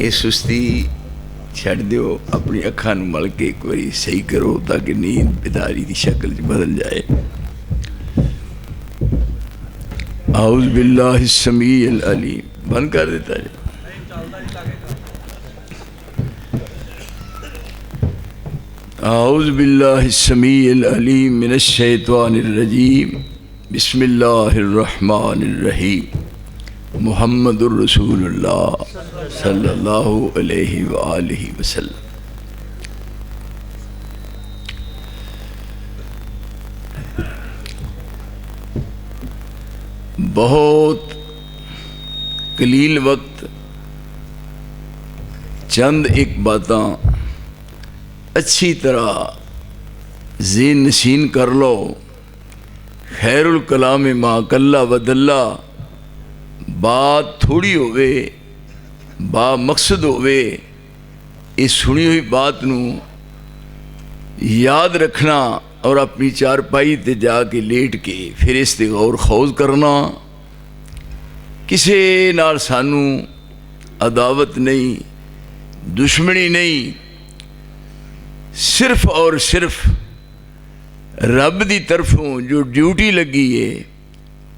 ये सुस्ती छड़ दियो, अपनी अखा नूं मल के एक बारी सही करो ताकि नींद बेदारी की शक्ल च बदल जाए। आउज़ बिल्लाहि समीइल अलीम। बंद कर देता है। आउज़ बिल्लाहि समीइल अलीम मिनश शैतानिर रजीम। बिस्मिल्लाहिर रहमानिर रहीम। मुहम्मदुर रसूलुल्लाह सल्लल्लाहु अलैहि वालिहि वसल्लम। बहुत कलील वक्त चंद एक बातें अच्छी तरह ज़ेन नशीन कर लो। खैरुल कलाम मा कल्ला वदल्ला। बात थोड़ी होवे, बा मकसद होवे। इस सुनी हुई बात नू याद रखना और अपनी चारपाई ते जाके लेट के फिर इस ते गौर खौज करना। किसी नाल सानू अदावत नहीं, दुश्मनी नहीं, सिर्फ और सिर्फ रब दी तरफों जो ड्यूटी लगी है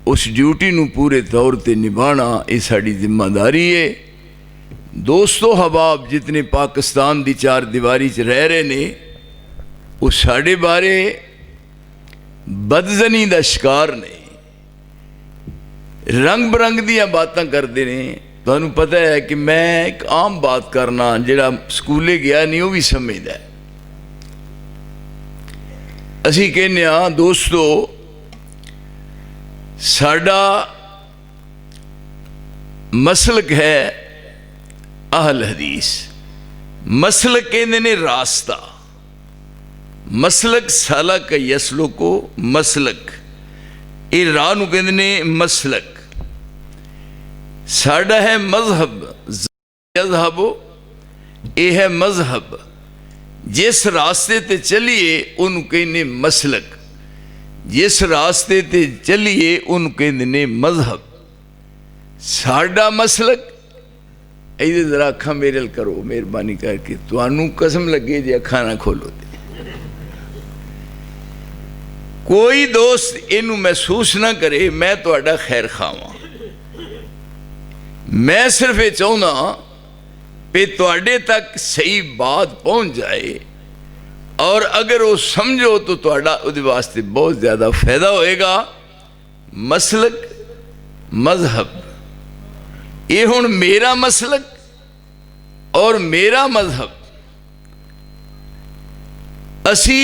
उस ड्यूटी नू पूरे तौर पर निभाना ये साड़ी जिम्मेदारी है। दोस्तों हबाब जितने पाकिस्तान की चार दीवारी च रह रहे ने वो साढ़े बारे बदजनी का शिकार ने, रंग बिरंग दियाँ बातें करते हैं। तुहानू पता है कि मैं एक आम बात करना, जिहड़ा स्कूले गया नहीं वो भी समझदा है। असी कहने दोस्तों साडा मसलक है अहल हदीस। मसलक कहते ने रास्ता। मसलक सलक यसलो को मसलक, ये राह नूं कहते ने मसलक। साडा है मजहब, यज़हबो, ये है मजहब। जिस रास्ते ते चलिए उन्होंने कहने मसलक, जिस रास्ते ते चलिए उन्होंने कहने मजहब। साडा मसलक, इधर जरा अखा मेरे अल करो मेहरबानी करके, तुहानू कसम लगे जे अखा ना खोलो दे। कोई दोस्त इनू महसूस ना करे मैं तुहाडा खैर खावां। मैं सिर्फ ये चाहना पे तुहाडे तक सही बात पहुँच जाए और अगर वो समझो तो तुहाडा उहदे वास्ते बहुत ज़्यादा फायदा होएगा। मसलक मजहब, ये हुण मेरा मसलक और मेरा मजहब। असी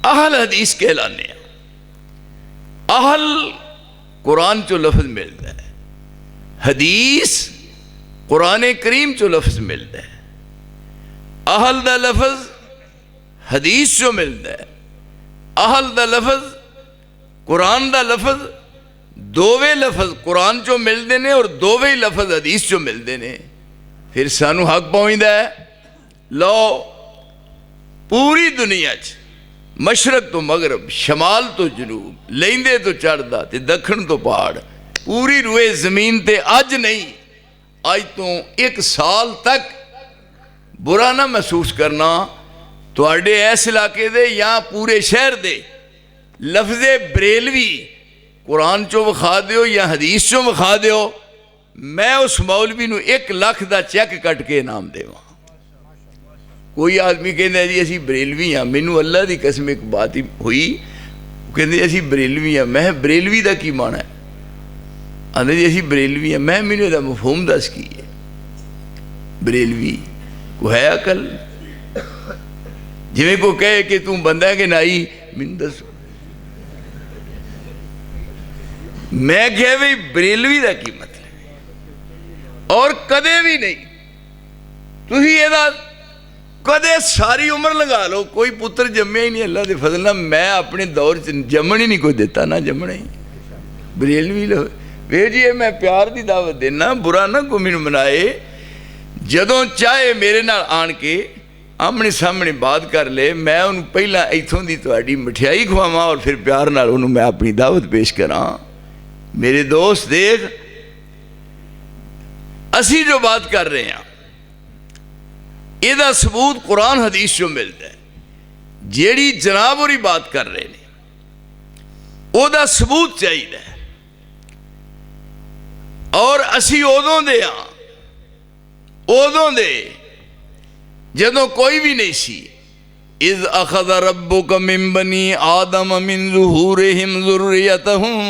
अहल हदीस कहलाने। अहल कुरान चो लफ्ज मिलता है, हदीस कुरान करीम चो लफ्ज मिलता है। अहल दा लफ्ज हदीस चो मिलता है। अहल दा लफ्ज कुरान दा लफ्ज, दोवे लफ्ज कुरान चो मिलते हैं और दोवे लफ्ज हदीस चो मिलते हैं। फिर सानू हक पहुँचता है। लो पूरी दुनिया च मशरक तो मगरब, शमाल तो जनूब, लेंदे तो चढ़दा ते दखण तो पहाड़, पूरी रूए जमीन ते अज नहीं अज तो 1 साल तक बुरा ना महसूस करना। तुहाडे इस इलाके दे या पूरे शहर दे लफ्ज़े बरेलवी कुरान चो विखा दियो या हदीस चो विखा दियो, मैं उस मौलवी नूं 1 लाख का चैक कट के इनाम देवां। कोई आदमी कहता जी असी बरेलवी हाँ, मैनू अल्लाह की कसम एक बात ही हुई, कहते असी बरेलवी हाँ। मैं बरेलवी का की माना है? आंदे जी असी बरेलवी हाँ। मैं मैनू इहदा मफहूम दस की है। बरेलवी को है अकल? जिवें को कहे कि तू बंदा है कि नाई, मैनू दसो। मैं कहा भाई बरेलवी का की मतलब, और कदे भी नहीं तुसीं इहदा कदे सारी उम्र लगा लो, कोई पुत्र जम्मिया ही नहीं अल्लाह के फजल नाल। मैं अपने दौर च जमन ही नहीं कोई दिता, ना जमना ही। बरेलवी लो वे जी, मैं प्यार की दावत देना, बुरा ना कोई मैनू मनाए। जदों चाहे मेरे नाल आन के आमने सामने बात कर ले, मैं उन्होंने पहला इत्थों की तुहाडी मिठाई खवावां और फिर प्यार नाल उन्होंने मैं अपनी दावत पेश करा। मेरे दोस्त देख, असी जो बात कर रहे हैं ਇਹਦਾ सबूत कुरान हदीस चो मिलता है। ਜਿਹੜੀ जनाब होरी बात कर रहे हैं ਉਹਦਾ सबूत चाहिए और असी उदों दे हाँ उदों दे जदों कोई भी नहीं सी। इज़ अख़ज़ रब्बुक मिन बनी आदम मिन ज़ुहूरिहिम ज़ुर्रियतहुम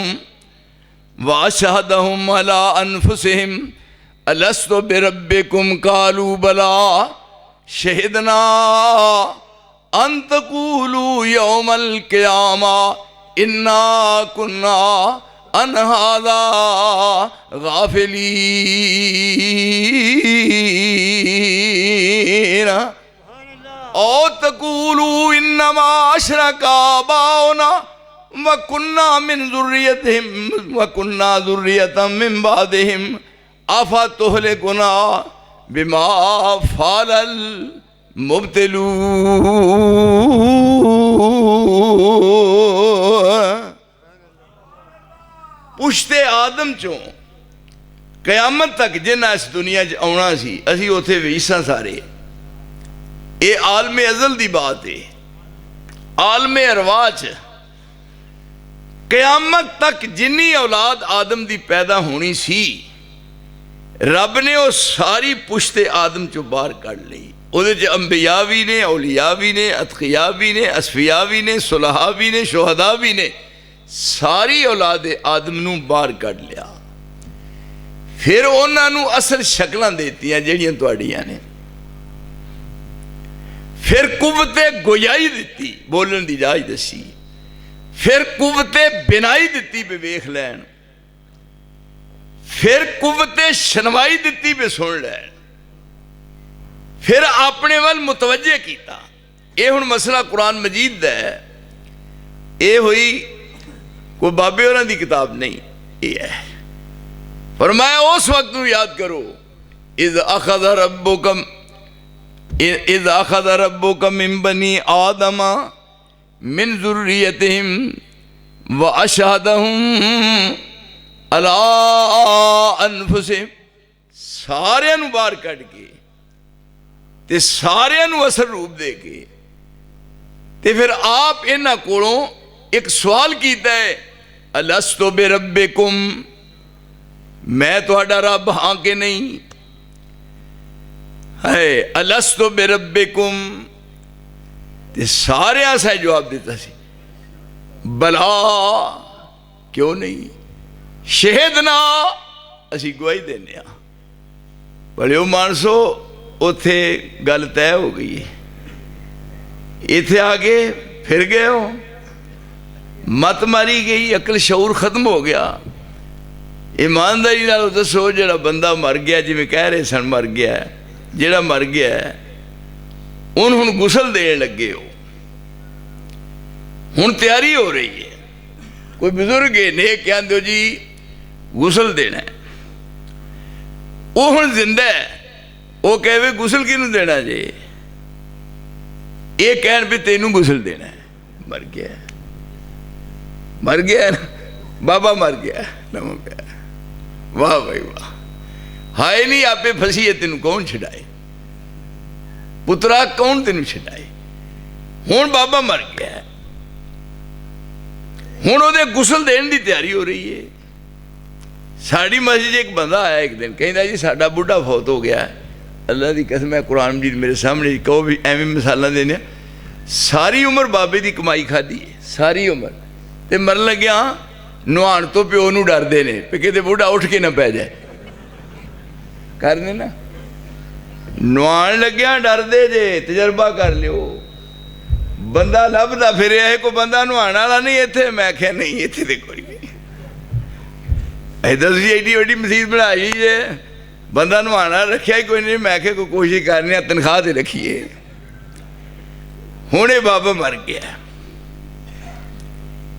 व अशहदहुम अला अनफुसिहिम अलस्तु बिरब्बिकुम क़ालू बला शहिदना अन तक़ूलू यौमल क़ियामा इन्ना कुन्ना अन हाज़ा गाफ़िलीन औ तक़ूलू इन्नमा अशरका आबाउना व कुन्ना मिन ज़ुर्रियतिहिम व कुन्ना ज़ुर्रियतम मिन बादिहिम आफा तुहलिकुना बिमा फ़अलल मुब्तिलून। पुश्ते आदम चों कयामत तक जिन्हें इस दुनिया च आना सी असी उत्थे वीसा सारे। ये आलमे अज़ल की बात है। आलमे अरवाह च कयामत तक जिन्नी औलाद आदम की पैदा होनी सी रब ने वो सारी पुश्ते आदम चो बाहर कढ़ ली। उहदे च अंबिया भी ने, औलिया भी ने, अतकिया भी ने, असफिया भी ने, सुलहा भी ने, शुहदा भी ने। सारी औलाद आदम नूं बाहर कढ़ लिया। फिर उन्होंने असल शक्लां देतियां जिहड़ियां तुहाड़ियां ने। फिर कुव्वते गोयाई दिती, बोलन की जाच दसी। फिर कुव्वते बिनाई दिती भी वेख लैन। फिर कुव्वते शनवाई दिती भी सुन लैन। फिर अपने वाल मुतवज्जे किया। ये हुण मसला कुरान मजीद दा है। ये हुई कोई बाबे होरां दी किताब नहीं, ये है। फरमाया उस वक्त नूं याद करो इज़ अख़ज़ रब्बुक मिन बनी आदम मिन ज़ुर्रियतिहिम व अशहदहुम अला अनफुसिहिम। सारियां नूं बाहर कढ़ के ते सारियां नूं असल रूप दे के ते फिर आप इन्हां कोलों एक सवाल कीता है अलस्तु बिरब्बिकुम, मैं तुहाडा रब हाँ कि नहीं है। अलस्तु बिरब्बिकुम ते सारे सा जवाब दिता सी बला, क्यों नहीं, शहिदना, असी गवाही देने। भलियो मानसो उथे गल तय हो गई है। इथे आके फिर गए हो, मत मारी गई, अकल शऊर खत्म हो गया। ईमानदारी नाल दसो जिहड़ा बंदा मर गया, जिवें कह रहे सन मर गया, जिहड़ा मर गया उन्हें हुण गुसल देन लगे हो, हुण तैयारी हो रही है। कोई बुजुर्ग है ने कहते हो जी गुसल देना है, वो हुण जिंदा है, वो कहे गुसल किनू देना जे, ये कहन भी तेनू गुसल देना है। मर गया, मर गया ना बाबा, मर गया नमो प्यार। वाह भाई वाह, हाय नहीं आपे फसी है, तेन कौन छड़ाए पुत्रा, कौन तेन छड़ाए। हुण बाबा मर गया, हुण उहदे गुसल देने की तैयारी हो रही है। साड़ी मस्जिद एक बंदा आया एक दिन, कहता जी साडा बुढ़ा फौत हो गया है। अल्लाह की कसम है, कुरान मजीद मेरे सामने, कहो भी एवं मिसालां देने। सारी उम्र बाबे की कमाई खाधी है, सारी उम्र, ते मरन लग्या नहाण तो प्यो नूं डरदे ने भी किते बुढ़ा उठ के ना पै जाए। करने ना नहाण लग्या डरदे जे, तजर्बा कर लियो। बंदा लभदा फिर है, कोई बंदा नहाण वाला नहीं इत्थे। मैं आख्या नहीं, इत्थे ते कोई नहीं। इधर एडी वड्डी मसीत बनाई जे, बंदा नहाण वाला रखिया ही कोई नहीं। मैं आख्या कोई कोशिश करने, तनख्वाह ते रखिए। हुण बाबा मर गया,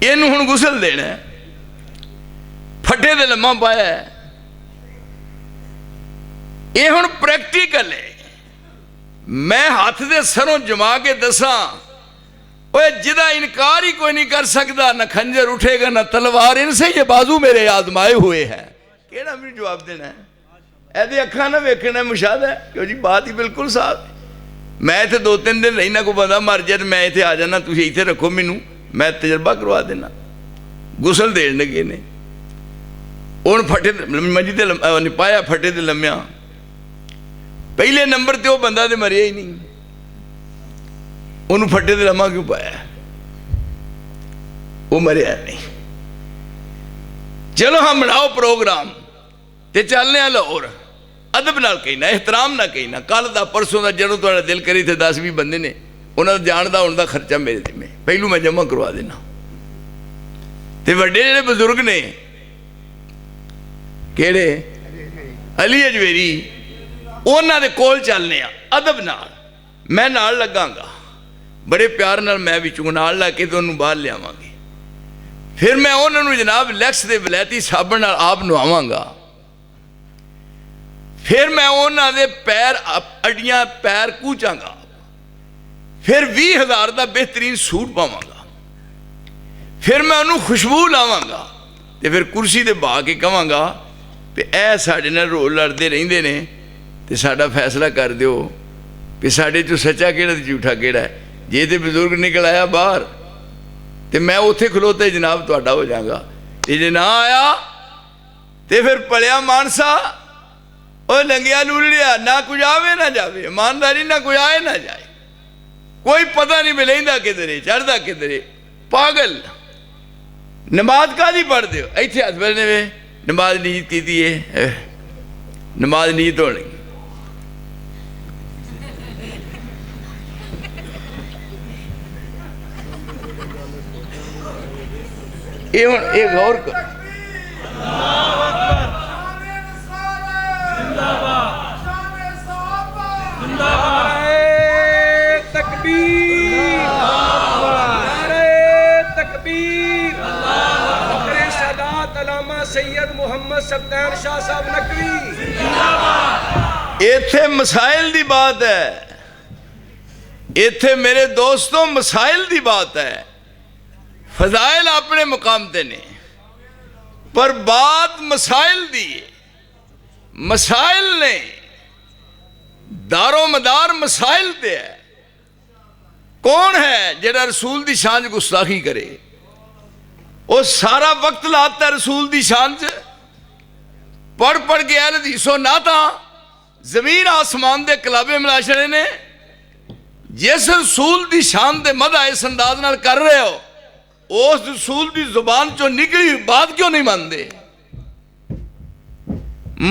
इनू हुण गुसल देना, फटे दे लम्मा पाया। ये हुण प्रैक्टिकल है। मैं हाथ दे सरों जमा के दसा, जिदा इनकार ही कोई नहीं कर सकता, न खंजर उठेगा न तलवार, इनसे ये बाजू मेरे आजमाए हुए हैं। केड़ा भी जवाब देना है? ਇਹਦੇ ਅੱਖਾਂ ਨਾਲ ਵੇਖਣਾ ਮੁਸ਼ਾਹਦਾ ਹੈ ਕਿ ਜੀ ਬਾਤ ਹੀ ਬਿਲਕੁਲ ਸਾਫ਼ ਹੈ। मैं इतने 2-3 दिन रहना, कोई बंदा मर जाए तो मैं इतने आ जाना, तुम इतने रखो मैनू, मैं तजर्बा करवा देना। गुसल देन लगे ने हूँ फटे मंजी ते पाया, फटे ते लम्या। पहले नंबर ते वो बंदा तो मरिया ही नहीं, उन्होंने फटे ते लम्हा क्यों पाया? वो मरिया नहीं। चलो हम बनाओ प्रोग्राम ते चलने लाहौर, अदब नाल कहना, एहतराम ना कहना। कल का परसों का जो थोड़ा दिल करी थे 10-20 बंदे ने, उन्होंने जान का आने का खर्चा मेरे जिम्मे, पहलू मैं जमा करवा देना। तो वड्डे जिहड़े बजुर्ग ने किहड़े अली अजवेरी, उन्हां दे कोल चलने अदब नाल, मैं नाल लगांगा, बड़े प्यार नाल मैं विचों नाल ला के तुहानूं बाहर लियावांगी। फिर मैं उन्होंने जनाब लैक्स दे वलैती साबण नाल आप नवावांगा। फिर मैं उन्होंने पैर अड्डियां पैर कूचांगा। फिर 20,000 का बेहतरीन सूट पावांगा। फिर मैं उन्होंने खुशबू लावांगा तो फिर कुर्सी ते बहा के कहांगा कि ऐ साडे नाल रोज़ लड़ते रहिंदे ने ते साडा फैसला कर दिओ कि साडे चों सच्चा किहड़ा ते झूठा किहड़ा है। जे ते बजुर्ग निकल आया बाहर तो मैं उत्थे खलोते जनाब तुहाडा हो जाऊंगा, ते जे ना आया तो फिर पलिया मानसा और लंगिया लूलिया, ना कुछ आवे ना जावे, ईमानदारी ना कोई आए ना जाए, कोई पता नहीं मिलेंदा किधरे चढ़ता किधरे। पागल नमाज कादी पढ़ते हो? इतने हथ बने वे नमाज नीयत की है, नमाज नीयत होनी। ये हुण ये गौर कर, सैयद मुहम्मद सफ्तार शाह साहब नकवी। इत्थे मसाइल दी बात है, इत्थे मेरे दोस्तों मसाइल दी बात है। फजाइल अपने मुकाम ते ने, पर बात मसाइल दी है। मसाइल ने दारो मदार मसाइल ते है। कौन है जेड़ा रसूल दी शान गुस्ताखी करे? वो सारा वक्त लाता रसूल दी शान च, पढ़ पढ़ के अहल हदीसो ना था जमीन आसमान दे कलाबे मिला छड़े ने। जिस रसूल दी शान दे मदा इस अंदाज नाल कर रहे हो, उस रसूल दी जुबान चो निकली हुई बात क्यों नहीं मानते?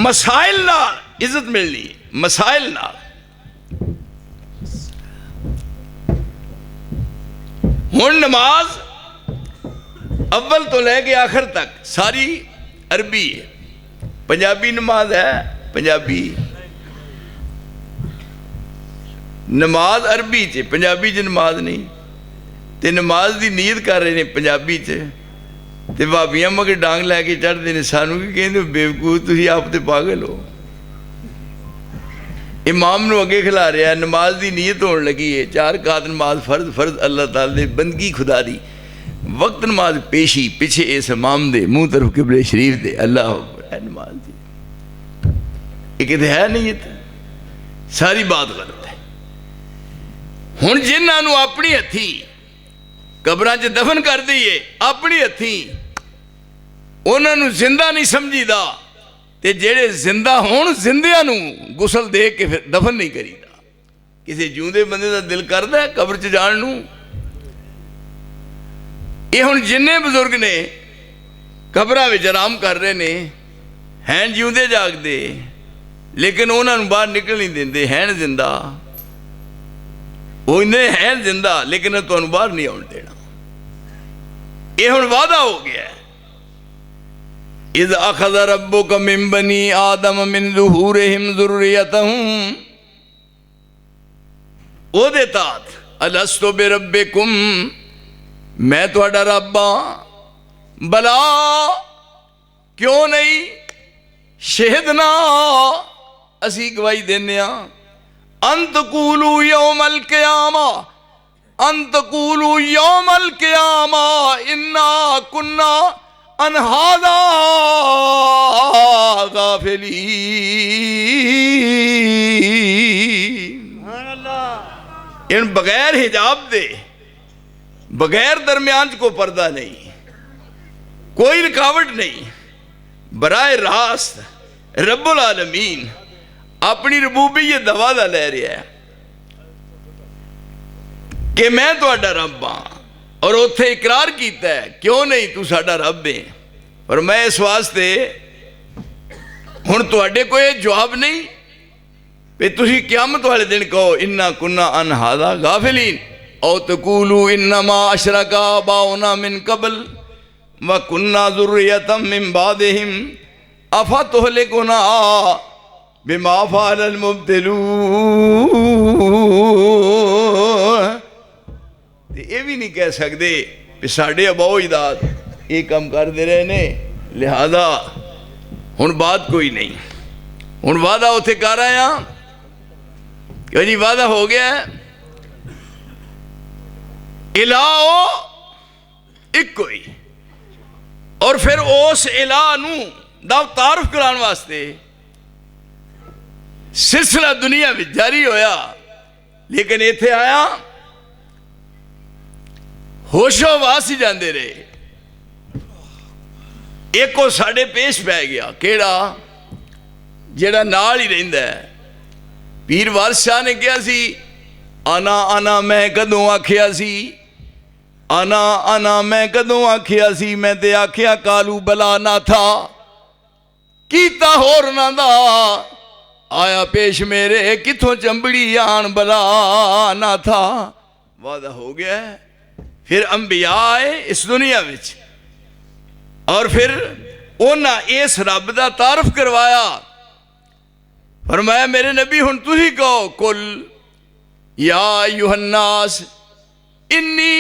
मसाइल नाल इज्जत मिलनी, मसाइल नाल। हुण नमाज अव्वल तो लेके आखिर तक सारी अरबी है, पंजाबी नमाज है, पंजाबी नमाज अरबी च, पंजाबी च नमाज नहीं। तो नमाज की नीयत कर रहे हैं पंजाबी च, तो भाबियां मगर डांग लैके चढ़ते हैं, सानू की कहते बेवकूफ, तुसीं आप तो पागल हो। इमाम नूं अगे खिला रहा, नमाज की नीयत होने लगी है, 4 रकात नमाज फर्ज, फर्ज अल्लाह ताला दी बंदगी खुदा दी, वक्त नमाज पेशी, पिछे इस इमाम दे मुँह तरफ किबले शरीफ दे, अल्लाह अकबर है नमाज दी। ये कहते है नीयत, सारी बात गलत है। हुण जिन्हां अपनी हथी कब्रां च दफन कर दईए, अपनी हथी उन्होंने जिंदा नहीं समझीदा, ते जेड़े जिंदा होण जिंदियां नूं गुसल दे के फिर दफन नहीं करीदा। किसी जिउंदे बंदे दा दिल करदा है कब्र च जाण नूं? ये हुण जिन्ने बजुर्ग ने कब्रां विच आराम कर रहे ने, हैं जिउंदे जागदे, लेकिन उन्होंने बाहर निकल नहीं देंदे, हैं जिंदा। वो इन्ने हैं जिंदा, लेकिन तुहानूं बाहर नहीं आउण देना। ये हुण वादा हो गया है, इज़ अख़ज़ रब्बुका मिन बनी आदम मिन ज़ुहूरिहिम ज़ुर्रियतहुम, ओदे तात अलस्तु बिरब्बिकुम, मैं तुहाडा रब हां। भला क्यों नहीं? शहदना असी गवाही देने, अंत कूलू यौमल क़यामा, अंत कूलू यौमल क़यामा इन्ना कुन्ना अन हादा गाफिलीन। इन बगैर हिजाब दे, बगैर दरमियान को पर्दा नहीं, कोई रुकावट नहीं, बराए रास्त रब्बुल आलमीन अपनी रबूबियत दा वादा ले रहा है कि मैं तुहाडा रब हाँ, और उत्थे इकरार किया है क्यों नहीं तू साडा रब है। पर मैं इस वास्ते हुण तुहाडे कोई जवाब नहीं भी तुसी क़यामत वाले दिन कहो इन्ना कुन्ना अन हादा गाफिलीन औ तकूलू इन्नमा अशरका आबाउना मिन कबल व कुन्ना ज़ुर्रियतम मिन बादिहिम अफा तुहलिकुना बिमा फ़अलल मुब्तिलून। ये भी नहीं कह सकते भी साढ़े अबाओ इदाद ये काम करते रहे ने लिहाजा हुण बात कोई नहीं। हुण वादा उत्थे कर आया कि जी वादा हो गया है, इलाहो एक कोई, और फिर उस इलाह नू दा तारुफ कराने वास्ते सिलसिला दुनिया में जारी होया। लेकिन इत्थे आया होशो वास ही जाते रहे। एक को साढ़े पेश पै गया केड़ा जेड़ा नाल ही रहिंदा है। पीर वारिस शाह ने कहा सी आना आना मैं कदों आखिया सी, आना आना मैं कदों आखिया सी, मैं ते आखिया कालू बला ना था कीता होर ना दा आया पेश मेरे किथों चंबड़ी आन बला ना था। वादा हो गया है। फिर अंबिया आए इस दुनिया में और फिर उन्हें इस रब का तारफ करवाया। फरमाया मेरे नबी हुण तुसी कहो कुल या युहन्नास इन्नी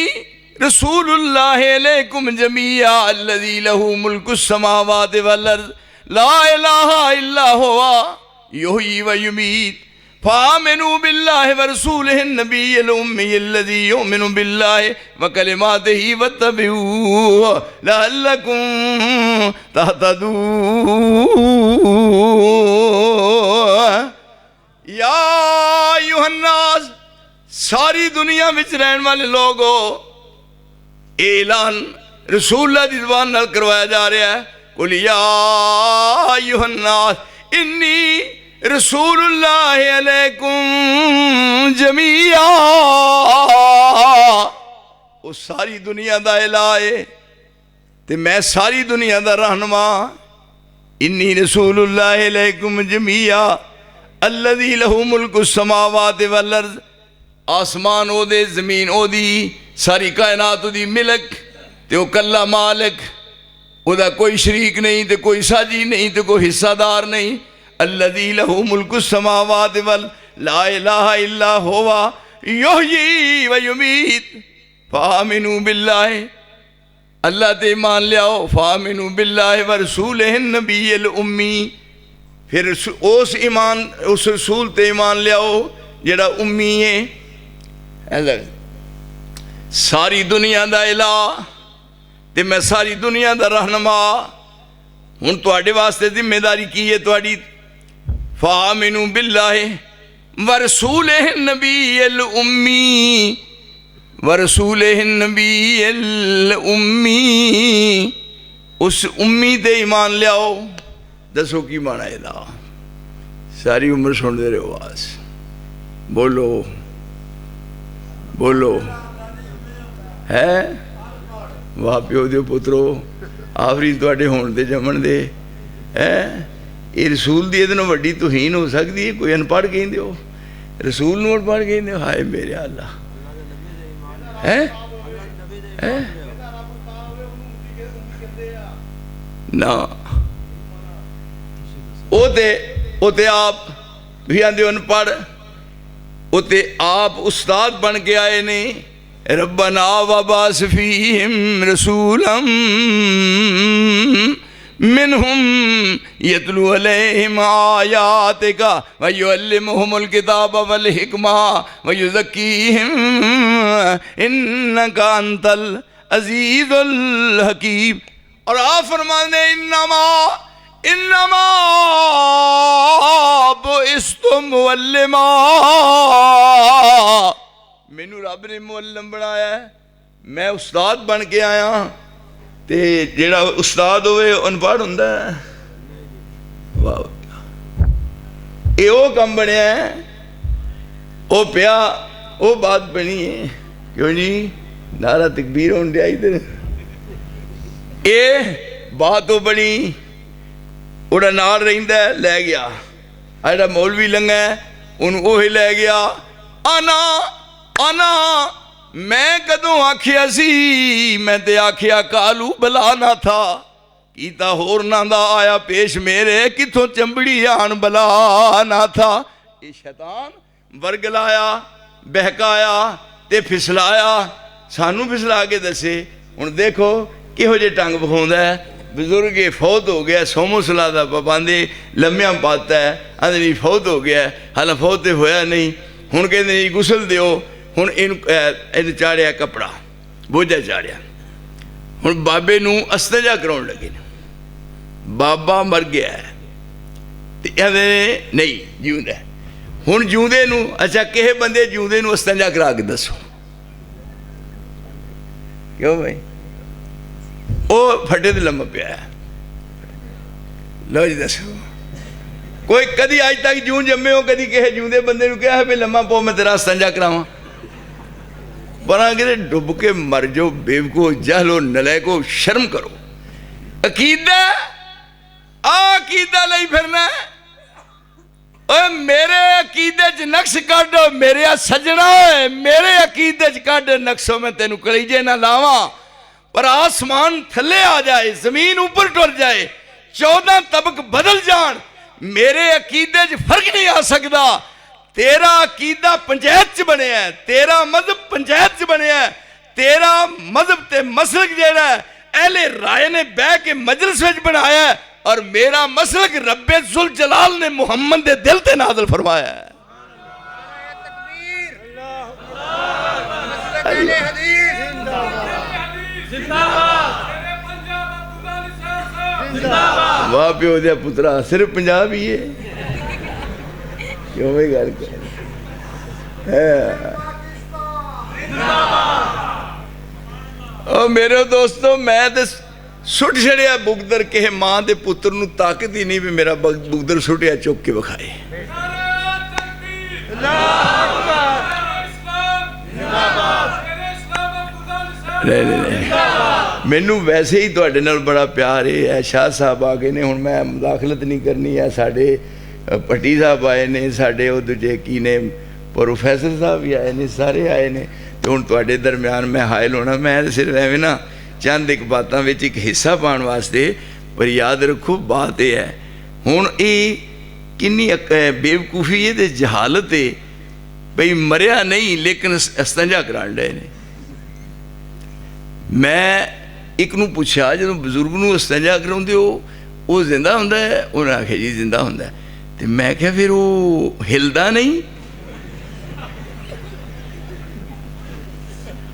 रसूलुल्लाहि अलैकुम जमीआ अल्लज़ी लहू मुल्कुस समावाति वल अर्ज़ ला इलाहा इल्ला हुवा युहयी व युमीत फामिनु बिल्लाहि व रसूलिहिन नबिय्यिल उम्मिय्यिल्लज़ी युमिनु बिल्लाहि व कलिमातिही वत्तबिऊह लअल्लकुम तहतदून। या युहन्नास सारी दुनिया में रहने वाले लोगों ऐलान रसूलुल्लाह दी ज़ुबान नाल करवाया जा रहा है कुल या युहन्नास इन्नी रसूलुल्लाह अलैकुम जमीआ। वो सारी दुनिया दा इलाह है ते मैं सारी दुनिया दा रहनुमा। इन्नी रसूलुल्लाह अलैकुम जमीआ अल्लज़ी लहू मुल्कुस समावाति वल अर्ज़ आसमान ओदे ज़मीन ओदी सारी कायनात ओदी मिलक ते वो कल्ला मालिक ओदा कोई शरीक नहीं ते कोई साजी नहीं ते कोई हिस्सादार नहीं। अल्लज़ी लहू मुल्कुस समावाति वल ला इलाहा इल्ला हुवा युहयी व युमीत फामिनु बिल्लाहि अल्लाह ते ईमान लियाओ फामिनु बिल्लाहि व रसूलिहिन नबिय्यिल उम्मी। फिर उस ईमान उस रसूल ते ईमान लियाओ जेड़ा उम्मी है। सारी दुनिया दा इलाह ते मैं सारी दुनिया दा रहनुमा। हुण तुहाडे वास्ते जिम्मेदारी की है तुहाडी फामिनु बिल्लाहि व रसूलिहिन नबिय्यिल उम्मी व रसूलिहिन नबिय्यिल उम्मी। उस उम्मी ते ईमान लियाओ। दसो की माना इला सारी उम्र सुनते रहो बस बोलो बोलो है वाह प्यो दे पुत्रो आखरी तुहाडे होण दे जमण दे है। ये रसूल की ये वड्डी तुहीन हो सकती है। कोई अनपढ़ कहते हो रसूल नूं अनपढ़ कहते हो। हाय मेरे अल्लाह है ना ओते आप भी आंदे अनपढ़ ओते आप उस्ताद बन के आए ने। रब्बना वबास फीहिम रसूलम मिनहुम यतलू अलैहिम आयातिका व युअल्लिमुहुमुल किताब वल हिकमा व युज़क्कीहिम इन्नका अंतल अज़ीज़ुल हकीम। और आप फरमाने इन्नमा इन्नमा बुइस्तुम मुअल्लिमा, मैनू रब ने मुअल्लिम बनाया है, मैं उस्ताद बन के आया। ते जेड़ा उस्ताद होवे अनपढ़ हुंदा है। वाह, ये वो कम बनया है, वो पिया वो बात बनी है। क्यों जी नारा तकबीर होने दिया इधर, ये बात वो बनी, उड़ा नाल रहिंदा है, लै गया। आड़ा मौलवी लंघा है उन्होंने वो ही लै गया। आना आना मैं कदों आखिया सी, मैं ते आखिया कालू बला ना था, कीता होर ना दा आया पेश मेरे, किथों चंबड़ी आन बला ना था। ये शैतान वरगलाया बहकाया ते फिसलाया, सानू फिसला के दसे। हुण देखो किहो जे टंग विखाउंदा है। बुजुर्ग ये फौत हो गया, सोमो सलाह दा पाबंदी लम्मिया पाता है, आंदे नहीं फौत हो गया, हालां फौत तो होया नहीं। हुण कहंदे नहीं गुसल दिओ, हुण इन चाढ़िया कपड़ा बोझा चाढ़िया। हुण बाबे नूं अस्तजा कराउण लगे ने, बाबा मर गया है ते आंदे नहीं जीउंदा है। हुण जीउंदे नूं अच्छा किहे बंदे जीउंदे नूं अस्तजा करा के दसो, क्यों भाई? वो फटे ते लम्मा पिया है। लो जी दसो, कोई कदी अज तक जूं जम्मे हो कदी किसी जूंदे बंदे नूं कहा भी लम्मा पाओ मैं तेरा संजा करावां? बना कि डुब के मर जाओ बेवकूफ, जहलो नलैको, शर्म करो। अकीदा अकीदा लई फिरना है। मेरे अकीदे च नक्श कढ़, मेरे सजना है, मेरे अकीदे च कढ़ नक्शों में तेनू कलीजे ना लावा। पर आसमान थले आ जाए, जमीन ऊपर टुर जाए, 14 तबक बदल जान, मेरे अकीदे च फर्क नहीं आ सकता। तेरा अकीदा पंचायत च बनया है, तेरा मजहब पंचायत च बनया है, तेरा मजहब ते मसलक जेड़ा है अहले राय ने बह के मजलिस विच बनाया है, और मेरा मसलक रब्बे जुल जलाल ने मुहम्मद दे दिल ते नाज़िल फरमाया है। वाह प्यो दिया पुत्रा, सिर्फ पंजाब ही है, क्यों भाई गल कर मेरे दोस्तों, मैं तो सुट छड़िया बुगदर के मां के पुत्र नूं ताकत ही नहीं भी मेरा बुगदर सुटिया चुक के विखाए। मैनू वैसे ही तुहाडे नाल बड़ा प्यार है। शाह साहब आ गए ने, हुण मैं मुदाखलत नहीं करनी है। साडे भट्टी साहब आए ने, साडे वो दूजे की ने प्रोफैसर साहब भी आए ने, सारे आए ने। तो हुण तुहाडे दरम्यान मैं हायल होना, मैं सिर्फ एवें ना चंद एक बातों में एक हिस्सा पाने वास्ते। पर याद रखो बात यह है, हुण ये किन्नी बेवकूफ़ी है, जहालत है बई मरिया नहीं लेकिन अस्तंजा कराण डे ने। मैं एक नूं पुछया जो बजुर्ग नूं अस्तंजा कराउंदे हो वो जिंदा हुंदा है? उन्हें आख्या जी जिंदा हुंदा है। तो मैं क्या फिर वो हिलदा नहीं?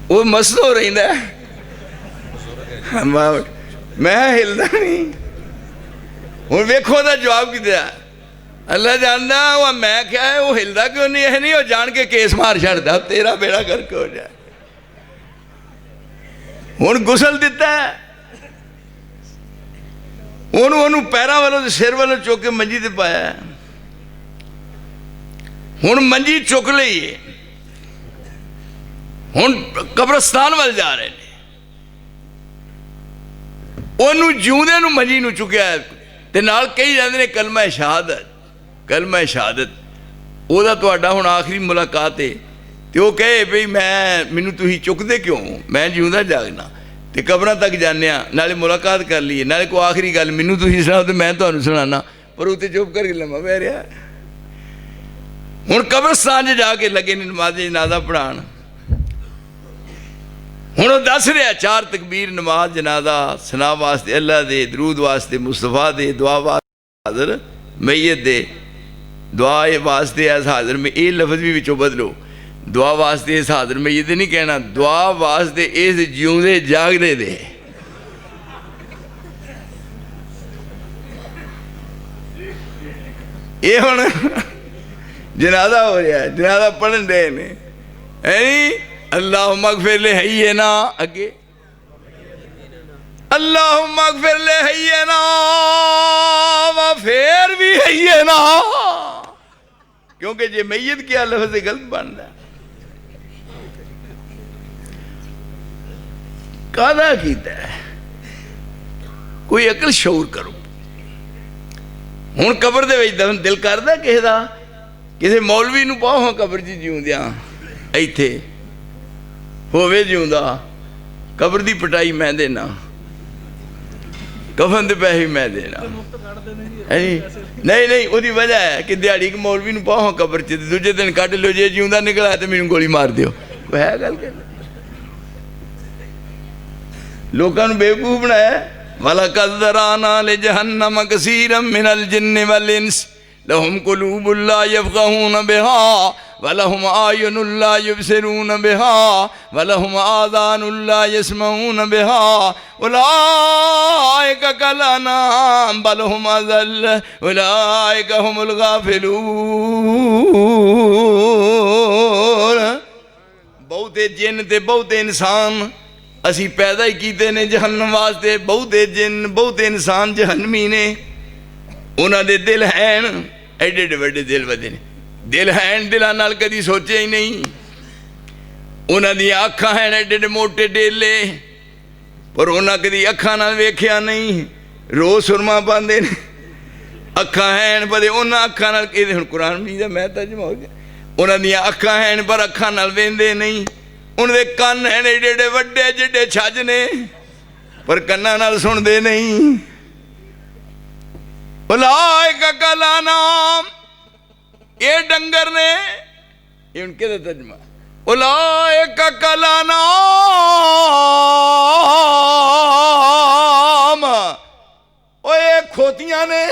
वो मसलो रहिंदा है। मैं हिलदा नहीं। हुण वेखो दा जवाब की दिया, अल्लाह जानदा। वो मैं क्या है वो हिलदा क्यों नहीं है? नहीं वो जान के केस मार छड़दा, तेरा बेड़ा करके हो जाए। हुण गुसल दिता है, उन्होंने पैरों वालों सिर वालों चुक के मंजी ते पाया है। हुण मंजी चुक लई है, हुण कब्रस्तान वाल जा रहे हैं। ओनू जिउंदे नू मंजी नू चुकिया ते नाल कही जांदे ने कलमा शहादत, कलमा शहादत। ओदा तुहाडा हुण आखिरी मुलाकात है ते वो कहे बई मैनू तुसीं चुकदे क्यों? मैं जिउंदा जागना ते कब्रां तक जाने, नाले मुलाकात कर लीए, नाले कोई आखिरी गल मैनू तुसीं सुणाओ ते मैं तुहानूं सुणाना। पर उत्ते चुप करके लम्मा पै रहा। हुण कब्रस्तान च जाके लगे ने नमाज़ जनाजा पढ़ाण। हुण वो दस रहा 4 तकबीर नमाज जनाजा, सना वास्ते अल्लाह दे, दरूद वास्ते मुस्तफा दे, दुआ वास्ते हाज़र मैयत दे, दुआ वास्ते ऐस हाज़र में ये लफ्ज़ भी विचों बदलो। दुआ वास्ते इस हाज़र में ये नहीं कहना, दुआ वास्ते इस जिउंदे जागदे दे। ये हुण जनाजा हो रहा है, जनाजा पढ़न डे ने है अल्लाह मगफिर ले है ना, अगे अल्लाह मगफिर ले है ना, फिर भी है ना, क्योंकि जे मैयत क्या लफ्ज़ गलत बनता है। कादा कीता है, कोई अकल शऊर करो। हुण कबर दे विच दफन दिल करदा किसे दा, किसे मौलवी नूं पाओ कबर च जिउंदियां इत्थे होवे जिउंदा, कबर दी पटाई मैं देना, कफन दे पैसे मैं देना। नहीं नहीं उहदी वजह है कि दिहाड़ी एक मौलवी नूं पाओ कबर च, दूजे दिन कढ लो, जे जिउंदा निकला तो मैनूं गोली मार दिओ। है गल के लोकां नूं बेवकूफ बनाया। वलक़द ज़रअना लिजहन्नम कसीरम मिनल जिन्नि वल इंस लहुम कुलूबुन ला यफ़क़हून बिहा वलहुम आयुनुन ला युबसिरून बिहा वलहुम आज़ानुन ला यस्मऊन बिहा उलाइका कल अनाम बल हुम अज़ल उलाइका हुमुल गाफ़िलून। बहुते जिन ते बहुते इंसान असी पैदा ही कीते ने जहन्नम वास्ते, बहुते जिन बहुते इंसान जहन्नमी ने। उन्हां दे दिल हैं एडे एडे वड्डे दिल वदे ने, दिल हैं दिलां नाल कदी सोचे ही नहीं। उन्हां दी अखां हैं एडे एडे मोटे डेले, पर उन्हां कदी अखां नाल वेख्या नहीं। रोज़ सुरमा पांदे ने, अखां हैं पर उन्हां अखां नाल कि हुण कुरान मजीद दा मैं तर्जुमा हो गया। उन्हां दी अखां हैं पर अखां नाल वेंदे नहीं। उन्हें कन्न हैं एडे एडे वड्डे जिड्डे छज ने, पर कन्ना नाल सुनते नहीं। उलाइका कल अनाम, ये डंगर ने, ये उनके दा तर्जुमा। उलाइका कल अनाम, ओए खोतियां ने,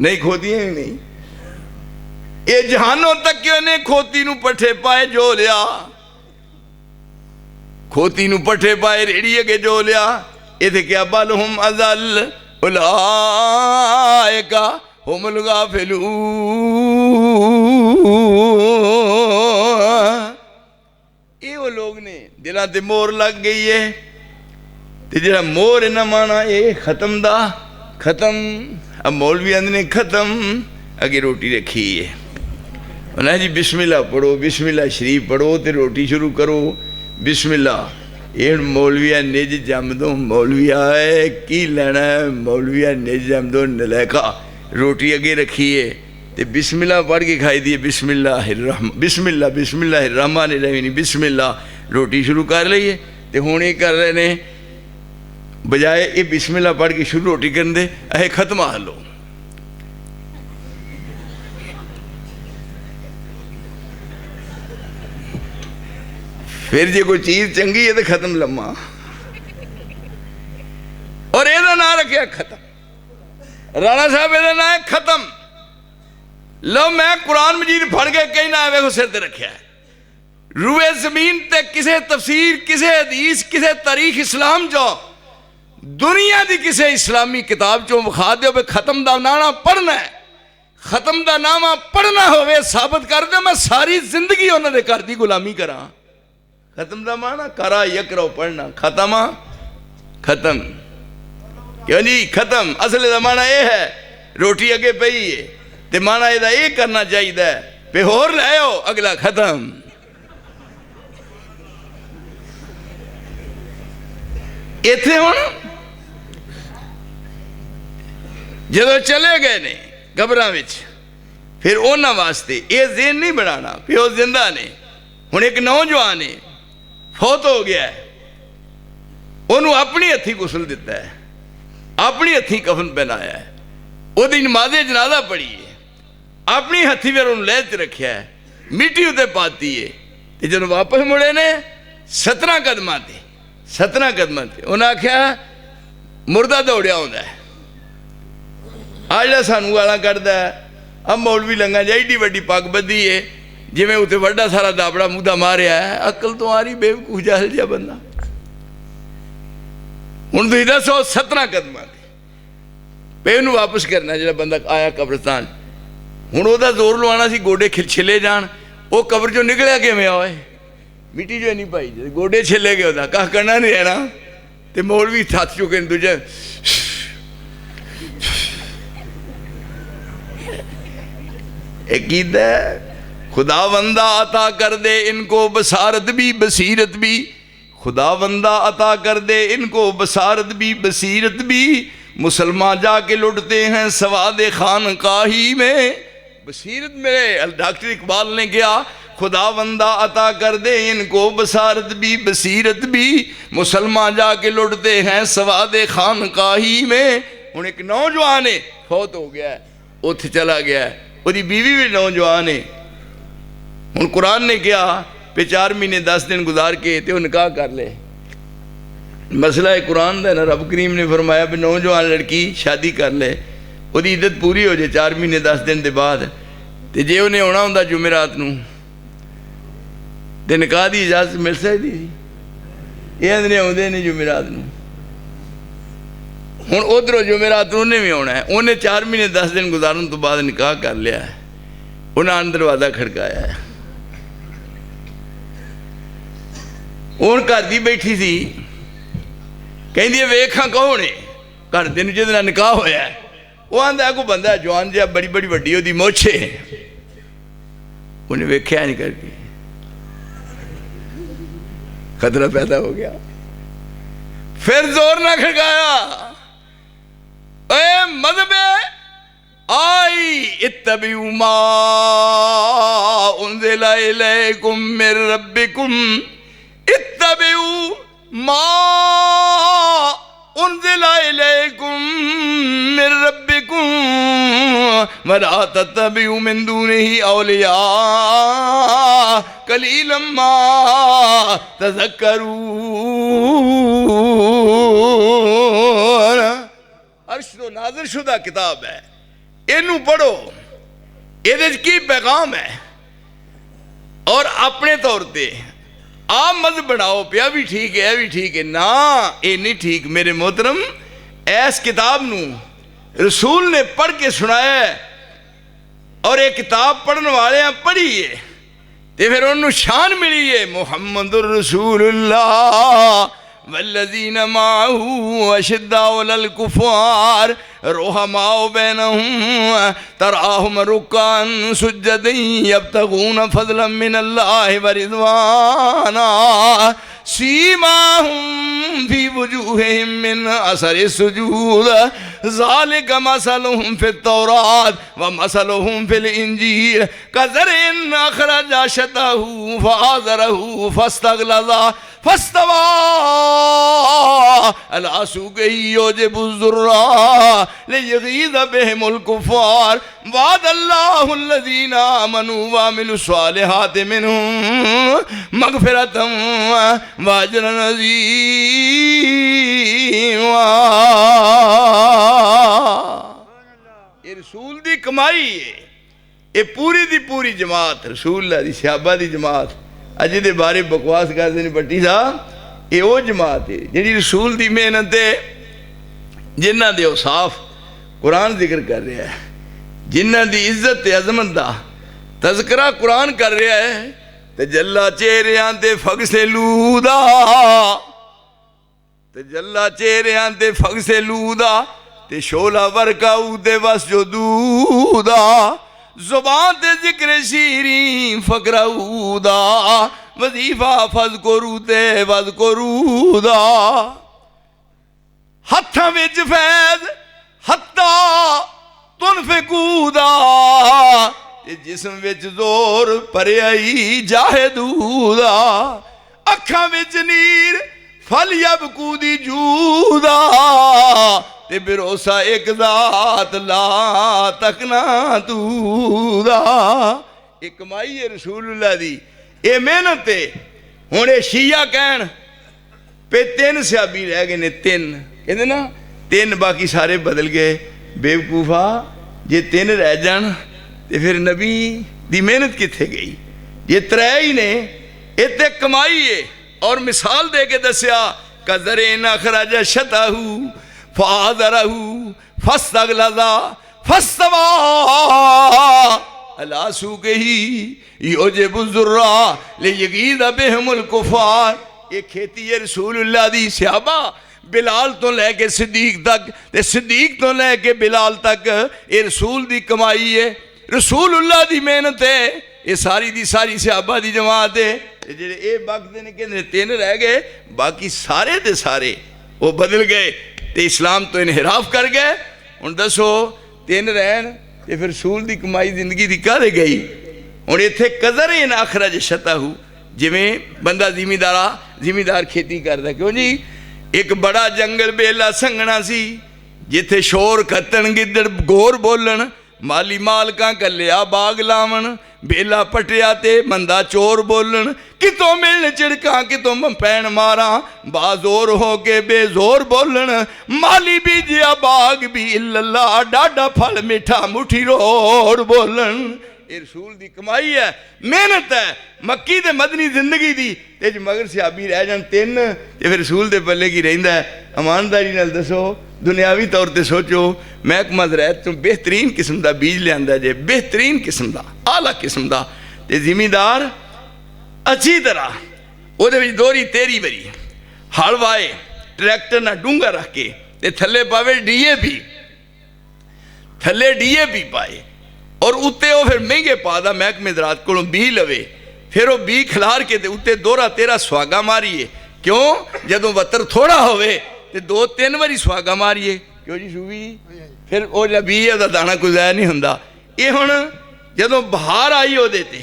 नहीं खोतियां ही नहीं। ये जहानों तक क्यों ने खोती नूं पट्ठे पाए जो लिया, खोती नूं पट्ठे पाए रेड़ी अगे जो लिया। इत्थे क्या बल हुम अज़ल उलाइका हुमुल गाफ़िलून। ये वो लोग ने दिलां ते मोर लग गई है, ते जिहड़ा मोर इन्ना माना ये खत्म दा खत्म। अब मौलवी आंदे ने खत्म, अगे रोटी रखी है, उन्हें जी बिस्मिल्लाह पढ़ो, बिस्मिल्लाह शरीफ पढ़ो तो रोटी शुरू करो। बिस्मिल्लाह ये मौलविया निज जम दो, मौलविया है की लेना है, मौलविया निज जम दो नलैका। रोटी अगे रखी है तो बिस्मिल्लाह पढ़ के खाई दी, बिस्मिल्लाह रहमान रहीम, बिस्मिल्लाह रोटी शुरू कर लीए। तो हुण ये कर रहे ने बजाए ये बिस्मिल्लाह पढ़ के शुरू रोटी करन दे, अहे खत्म आ लो। फिर जो कोई चीज़ चंगी है तो खत्म लम्मा, और ਇਹਦਾ नाम रखिया खत्म। राणा साहब ਇਹਦਾ नाम है खत्म। लो मैं कुरान मजीद फड़ के कहना है, वेखो सिर ते रखिया है। रूए जमीन ते किसे तफसीर, किसे हदीस, किसे तारीख इस्लाम जो दुनिया की किसे इस्लामी किताब चो विखा दो भी खत्म का नामा पढ़ना है, खत्म का नामा पढ़ना होवे साबित कर दो, मैं सारी जिंदगी उन्होंने घर की गुलामी करा। खत्म का माना करा यकरो पढ़ना, खत्म खत्म क्यों जी खत्म। असल का माना यह है रोटी अगे पई है तो माना ये करना चाहिए भी होर ले आओ, अगला खत्म। इत्थे हुण जदों चले गए ने कबरां विच, फिर उन्हां वास्ते ये ज़हन नहीं बनाना भी वो जिंदा ने। हुण एक नौजवान है फौत हो गया है, उन्होंने अपनी हथी गुसल दिता है, अपनी हथी कफन पहनाया है, वो नमाज़े जनाजा पढ़ी है, अपनी हथी फिर उन्होंने लह च रखा है, मिट्टी उत्ते पाती है। तो जो वापस मुड़े ने 17 कदमां ते उन्हें आख्या मुर्दा दौड़िया आउंदा है, आ जिहड़ा सानू गालां कढदा है, अब मौलवी लंगा जी एडी वड्डी पग बधी है, जिमें उत्ते वड्डा सारा दाबड़ा मुद्दा मारिया है। अकल तो आ रही बेवकूफ जाहल जिहा बंदा। हुण तुसीं दसो 17 कदमां ते पे उन्होंने वापस करना जो बंदा आया कब्रस्तान। हुण ओहदा जोर लवाना सी गोडे छिले जान, वो कब्र चों निकलिया किवें आए, मिट्टी जो नहीं पाई, गोडे छिले गए ओहदा कह करना नहीं रहना। तो मौलवी हथ चुके दूजे कीदा खुदा बंदा अता कर दे इनको बसारत भी बसीरत भी, खुदा बंदा अता कर दे इनको बसारत भी बसीरत भी, मुसलमान जाके लुटते हैं सवाद खानकाही में। बसीरत में डॉक्टर इकबाल ने किया, खुदा बंदा अता कर दे इनको बसारत भी बसीरत भी, मुसलमान जाके लुटते हैं सवाद खानकाही में। हुण एक नौजवान है फौत हो गया है, उत्थे चला गया है, उसकी बीवी भी नौजवान है। हुण कुरान ने कहा पे 4 महीने 10 दिन गुजार के ते निकाह कर ले। मसला है कुरान का ना, रब करीम ने फरमाया भी नौजवान लड़की शादी कर ले, उसकी इद्दत पूरी हो जाए 4 महीने 10 दिन के बाद। तो जे उन्हें आना होंदा जुमेरात नूं ते निकाह की इजाजत मिल सकती थी, ये आंदे आउंदे नहीं जुमेरात नूं। हुण उधरों जुमेरात नूं उन्हें भी आना है, उन्हें 4 महीने 10 दिन गुजारन तो बाद निकाह कर लिया है, उन्हें अंदर दरवाजा खड़काया है। हुण घर दी बैठी सी, कहती वेखा कौन है घर दिन जिहदे निकाह होया है, वो आंदा कोई बंदा जवान जिहा बड़ी बड़ी वड्डी उहदी मुछ है। उन्हें वेख्या नहीं करके खतरा पैदा हो गया, फिर जोर ना खड़काया, ए मज़हबे आई इत्तबिउ मा उन्ज़िला इलैकुम मिर रब्बिकुम, इत्तबिउ मा उन्ज़िला इलैकुम मिर रब्बिकुम वला तत्तबिउ मिन दूनिही औलिया कलीलन मा तज़क्करून। अर्श तो नाज़िल शुदा किताब है, इनू पढ़ो, ये की पैगाम है, और अपने तौर पर आप मत बनाओ पिया भी ठीक है, भी ठीक है ना, ये नहीं ठीक। मेरे मोहतरम ऐस किताब नू रसूल ने पढ़ के सुनाया है, और ये किताब पढ़ने वाले पढ़ी है तो फिर उन्होंने शान मिली है। मुहम्मदुर रसूलुल्लाह वल्लज़ीना माअहू अशिद्दाउ अलल कुफ़ार रुहमाउ बैनहुम तराहुम रुक्कान सुज्जदन यब्तगून फज़लन मिनल्लाहि व रिज़वाना सीमाहुम फी वजूहिहिम मिन असरि सुजूद ज़ालिका मसलुहुम फित तौरात व मसलुहुम फिल इंजील कज़रइन अख़रजा शतहू फ़आज़रहू फ़स्तग़लज़ा फस्तवा अला सूक़िही युजिबु ज़ुर्रा लियग़ीज़ बिहिमुल कुफ़्फ़ार वअदल्लाहु अल्लज़ीना आमनू व अमिलुस्सालिहाति मिनहुम मग़फ़िरतन व अजरन अज़ीमा। ये रसूल दी कमाई है, ये पूरी दी पूरी जमात रसूल दी सहाबा दी जमात अज दे बारे बकवास करते हैं भट्टी साहब, ये वो जमात है जी रसूल की मेहनत है, जिन्हों के औसाफ कुरान जिक्र कर रहा है, जिन्हों की इज्जत अजमत का तज़करा कुरान कर रहा है। तो जल्ला चेहरियां ते फग से लूदा, तो जल्ला चेहरियां ते फग से लूदा, ते शोला वर्का उदे बस जो दूदा, जुबान ते जिक्र शीरी फकराऊदा, वजीफा फज करू ते वज करूदा, हथा विच फैज हत्ता तुन फेकूदा, जिसम विच जोर भरियाई जाहिदूदा, अखा विच नीर फल यबकू दी जूदा, ते भरोसा एक जात ला तकना तूदा। एक कमाई है रसूलुल्लाह दी, ये मेहनत है। हुण ये शिया कहन पे 3 सहाबी रह गए ने, 3 कहते ना 3 बाकी सारे बदल गए। बेवकूफा जे 3 रह जान तो फिर नबी दी मेहनत कित्थे गई? ये 3 ही ने, इत्ते कमाई है। और मिसाल दे के दसिया कज़रे नखरज शताहू फ़ाज़रहू फ़स्तग़लज़ा फ़स्तवा अला सूक़िही युजिबु ज़ुर्रा लियग़ीज़ बिहिमुल कुफ़ार। ये खेती है रसूलुल्लाह दी। सहाबा बिलाल तो लैके सिद्दीक तक ते सिद्दीक तो लैके बिलाल तक ये रसूल दी कमाई है, रसूलुल्लाह दी मेहनत है। ये सारी दी सारी सहाबा दी जमात है। जेड़े ये बकते ने कहते तीन रह गए, बाकी सारे दे सारे वो बदल गए ते इस्लाम तो इनहिराफ कर गए। हुण दसो तीन रहन ते फिर रसूल दी कमाई जिंदगी दी काहदे गई। हुण इत्थे कदर इन अखरज शताहू, जिवें बंदा जिमीदार खेती करदा। क्यों जी, एक बड़ा जंगल बेला संघना सी, जिथे शोर खत्तन गिद्दड़ गोर बोलन, माली मालकां कल्लिया बाग लावन, बेला पटिया ते मंदा चोर बोलन, कितों मिलन चिड़कां कितों पैण मारां, बाजोर हो के बेजोर बोलन, माली बीजिया बाग भी इल्लल्लाह, डाडा फल मिठा मुठी रोड़ बोलन। ये रसूल दी कमाई है, मेहनत है, मक्की ते मदनी जिंदगी दी। ते मगर सियाबी रह जान तीन ते फिर रसूल दे पल्ले की रहिंदा है। ईमानदारी नाल दसो, दुनियावी तौर पर सोचो, महकमा ज़राअत तो बेहतरीन किस्म का बीज लिया जे, बेहतरीन किस्म का आला किस्म का, तो जिमीदार अच्छी तरह वो दोहरी तेरी बरी हल वाए, ट्रैक्टर ना डूंगा रख के ते थले पावे DAP, थले DAP पाए और उत्ते वो फिर महंगे पा दा महकमे ज़राअत को बी लवे, फिर वो बी खिलार के उत्ते दोहरा तेरा सुहागा मारीए। क्यों, जदों वतर थोड़ा होवे ते 2-3 बारी सुहागा मारीए। क्यों जी सूबी जी, फिर वो जो बी है दाना कोई ज़ाया नहीं होंदा। ये हुण जदों बहार आई ओहदे ते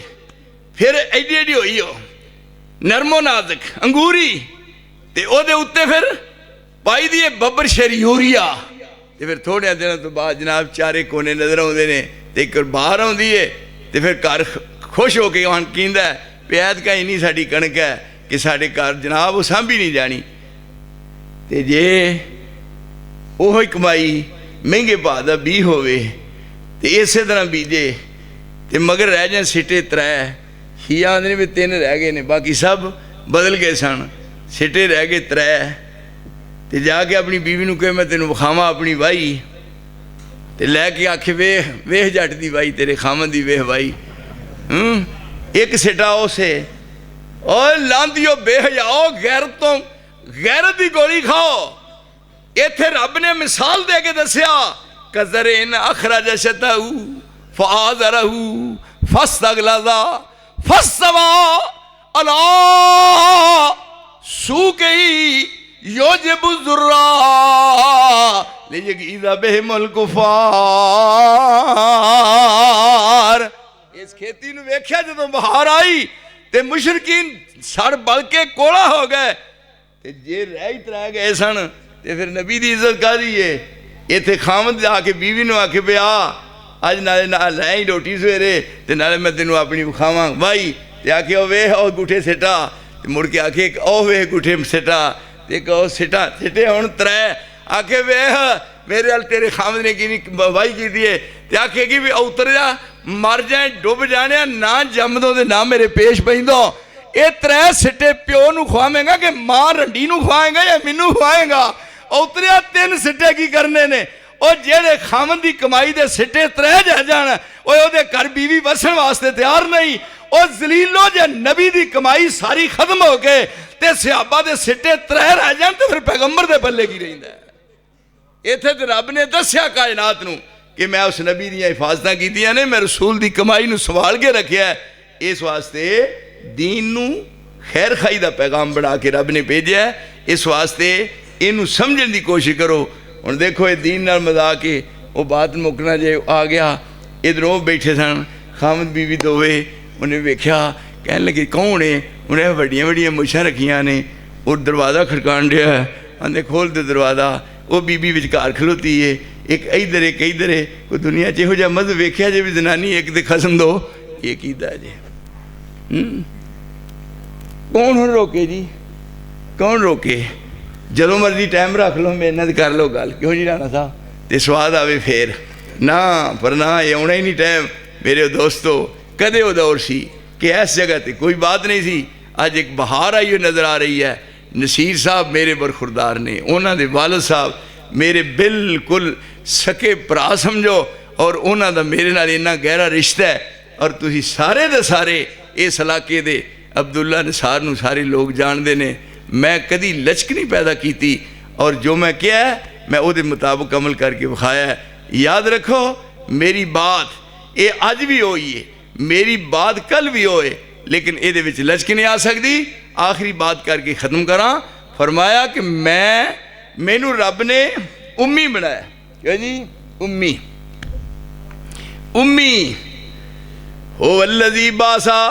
फिर एडी एडी होई हो नरमो नाजक अंगूरी, ते ओहदे उत्ते फिर पाई दी बब्बर शर यूरिया, ते फिर थोड़े दिनों तो बाद जनाब चारे कोने नज़र आउंदे ने, ते एक बाहर आउंदी है, ते फिर घर खुश हो के आन कींदा पैद का इन्नी साडी कणक है कि साडे घर जनाब वो सांभी नहीं जानी। ते जे ओह कमाई महंगे भाव का बी होवे ते इसे तरह बीजे ते मगर रह जाए सिटे 3, ही आंदे भी 3 रह गए ने, बाकी सब बदल गए सन, सिटे रह गए 3। ते जाके अपनी बीवी नूं कहे मैं तेनों विखावां अपनी वाही, ते लैके आखे वेह वेह जट दी वाही, तेरे खामन दी वेह वाही। एक सिटा उसे और लांदियो बेहयाओ गैरतों गैरत की गोली खाओ। इत्थे रब ने मिसाल दे के दसिया, कज़रिन अखरज शताहू फ़ाज़रहू फ़स्तग़लज़ा फ़स्तवा अला सूक़िही युजिबु ज़ुर्रा लियग़ीज़ बिहिमुल कुफ़ार। इस खेती नूं वेख्या जदों बहार आई ते मुशरकीन सड़ बल के कोला हो गए, ते जे रह गए सन ते फिर नबी दी इज्जत करी है। इत्थे खामद आके बीवी नूं आके भी आ अज नाले ना लै रोटी सवेरे ते नाले मैं तेनों अपनी विखावां वाही, ते आके ओ वेह ओ गुठे सिटा, ते मुड़ के आके ओ वेह गुठे सिटा, ते एक ओ सिटा सिटे हुण 3, आके वेह मेरे अल तेरे खामद ने की वाही की है, ते आखेगी भी उतर जा मर जाए डुब जाने ना जमदों ते ना मेरे पेश पैंदो। ये 3 सिटे प्यो नूं खवावेंगा कि मां रंडी नूं खवाएगा या मैनू खवाएगा। उतरिया 3 सिटे की करने ने, और जेड़े खामन की कमाई के सिटे 3 जा जान, ओहदे घर बीवी वसन वास्ते तैयार नहीं। और जलीलो जे नबी की कमाई सारी खत्म हो गए ते सहाबा के सिटे 3 रह जान, तो फिर पैगंबर के पल्ले की रहिंदा है। इत्थे ते रब ने दस्या कायनात नूं कि मैं उस नबी दी हिफाजतां कीतियां ने, मैं रसूल की कमाई नूं संभाल के रखिया। इस वास्ते दीन नूं खैर खाई का पैगाम बना के रब ने भेजा। इस वास्ते इनू समझने की कोशिश करो। हुण देखो ये दीन नाल मजाक के वो बात मुकना जे आ गया। इधरों बैठे सन खामद बीवी दोवे, उन्हें वेख्या कहन लगे कौन है, उन्हें वड्डियां वड्डियां मुछां रखियां ने, और दरवाज़ा खड़कान दिया है, आंदे खोल दे दरवाज़ा। वो बीबी विचकार खलोती है, एक इधर है। कोई दुनिया च इहो जिहा मज़ वेख्या जे भी जनानी एक दे खसम दो, ये कीता जे। कौन हुण रोके जी, कौन रोके? जदों मर्जी टाइम रख लो, मेरे नाल कर लो गल, क्यों जी राणा साहब, तो स्वाद आवे फिर ना, पर ना ये आना ही नहीं टाइम। मेरे दोस्तों कदे वो दौर सी कि इस जगह पर कोई बात नहीं सी। अज एक बहार आई हुई नज़र आ रही है। नसीर साहब मेरे बरखुरदार ने, उन्होंने वालद साहब मेरे बिल्कुल सके भरा समझो और उन्हों का मेरे नाल इन्ना गहरा रिश्ता है। और तुसी सारे दे सारे इस इलाके दे अब्दुल्ला निसार नूं सारे लोग जानते हैं। मैं कदी लचक नहीं पैदा की और जो मैं किया है मैं उहदे मुताबिक अमल करके विखाया है। याद रखो मेरी बात ये अज भी होई है, मेरी बात कल भी होए, लेकिन ये लचक नहीं आ सकती। आखिरी बात करके ख़त्म करा। फरमाया कि मैनू रब ने उम्मी बनाया। क्या जी? उम्मी। उम्मी हो वल्लज़ी बासा